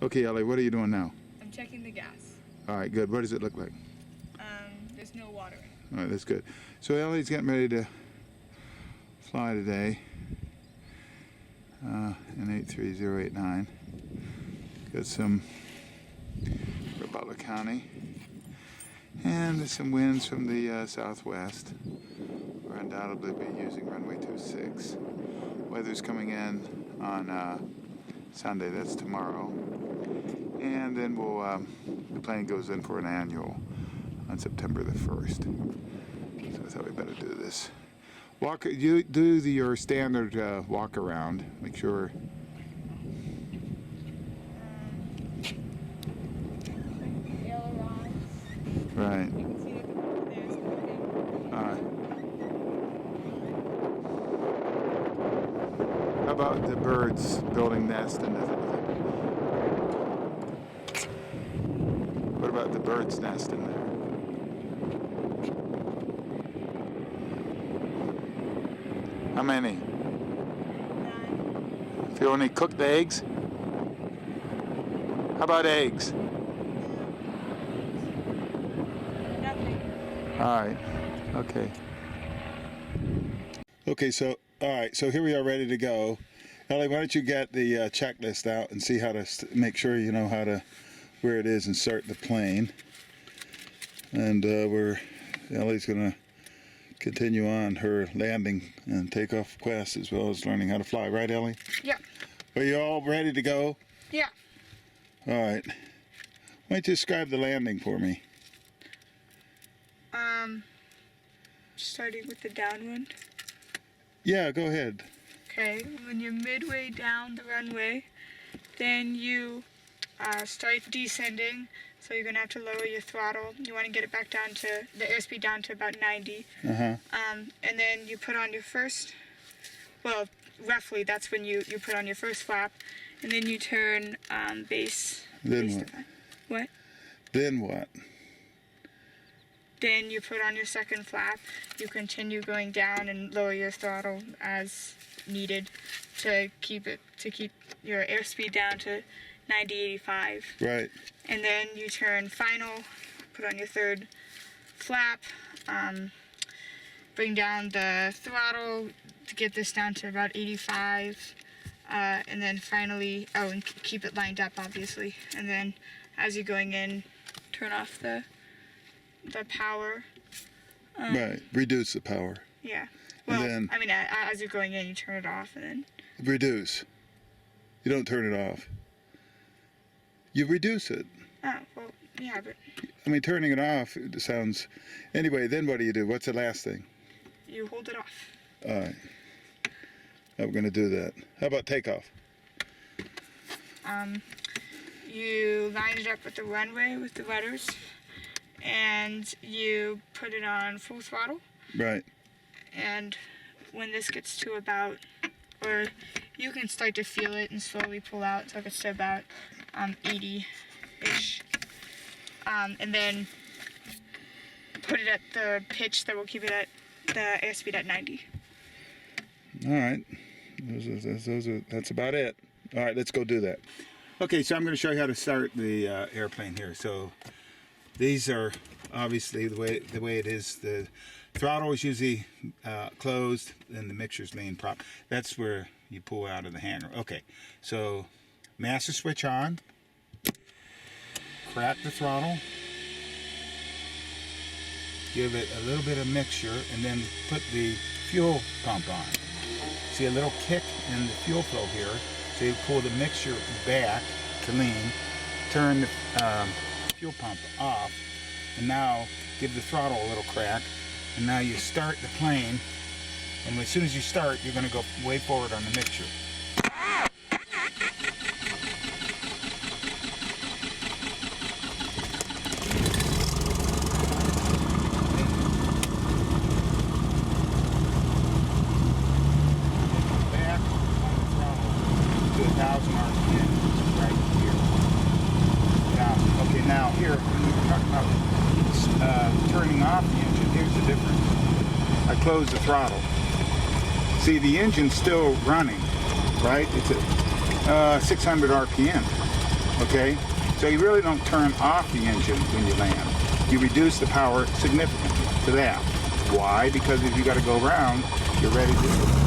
Okay, Ellie, what are you doing now? I'm checking the gas. All right, good. What does it look like? There's no water in it. All right, that's good. So Ellie's getting ready to fly today in 83089. Got some for Butler County. And there's some winds from the southwest. We'll undoubtedly be using runway 26. Weather's coming in on Sunday, that's tomorrow. And then the plane goes in for an annual on September the 1st. So I thought we better do this. You do your standard walk around. Make sure. Right. You can see that the bird there is moving. How about the birds building nests and everything? What about the bird's nest in there? How many? 9. If you only cooked the eggs? How about eggs? Nothing. All right. Okay. Okay, so here we are ready to go. Ellie, why don't you get the checklist out and see how to make sure you know where it is and start the plane. And Ellie's gonna continue on her landing and takeoff quest as well as learning how to fly. Right, Ellie? Yeah. Are you all ready to go? Yeah. All right. Why don't you describe the landing for me? Starting with the downwind. Yeah, go ahead. Okay, when you're midway down the runway, then you start descending. So you're gonna have to lower your throttle. You want to get it back down to the airspeed down to about 90. Uh-huh. And then you put on your first. Well, roughly that's when you put on your first flap, and then you turn base. Then base what? define. What? Then what? Then you put on your second flap. You continue going down and lower your throttle as needed to keep your airspeed down to 90-85. Right. And then you turn final, put on your third flap, bring down the throttle to get this down to about 85, and then finally, and keep it lined up obviously. And then as you're going in, turn off the power. Right. Reduce the power. Yeah. Well, then, I mean, as you're going in, you turn it off and then. Reduce. You don't turn it off. You reduce it. Oh, well, yeah, but. I mean, turning it off, it sounds. Anyway, then what do? What's the last thing? You hold it off. All right. Now we're going to do that. How about takeoff? You line it up with the runway with the rudders, and you put it on full throttle. Right. And when this gets to about, or you can start to feel it and slowly pull out until it gets to about 80-ish. And then put it at the pitch that will keep it at the airspeed at 90. All right. That's about it. All right, let's go do that. Okay, so I'm going to show you how to start the airplane here. So these are obviously the way it is. The throttle is usually closed, and the mixer's main prop. That's where you pull out of the hanger. Okay, so master switch on. Crack the throttle. Give it a little bit of mixture, and then put the fuel pump on. See a little kick in the fuel flow here. So you pull the mixture back to lean, turn the fuel pump off, and now give the throttle a little crack, and now you start the plane, and as soon as you start, you're going to go way forward on the mixture. Back on the throttle to 1,000 RPM, right here. Now, okay, now here, when we're talking about turning off the engine, here's the difference. I close the throttle. See, the engine's still running, right? It's at 600 RPM. Okay? So you really don't turn off the engine when you land. You reduce the power significantly to that. Why? Because if you got to go around, you're ready to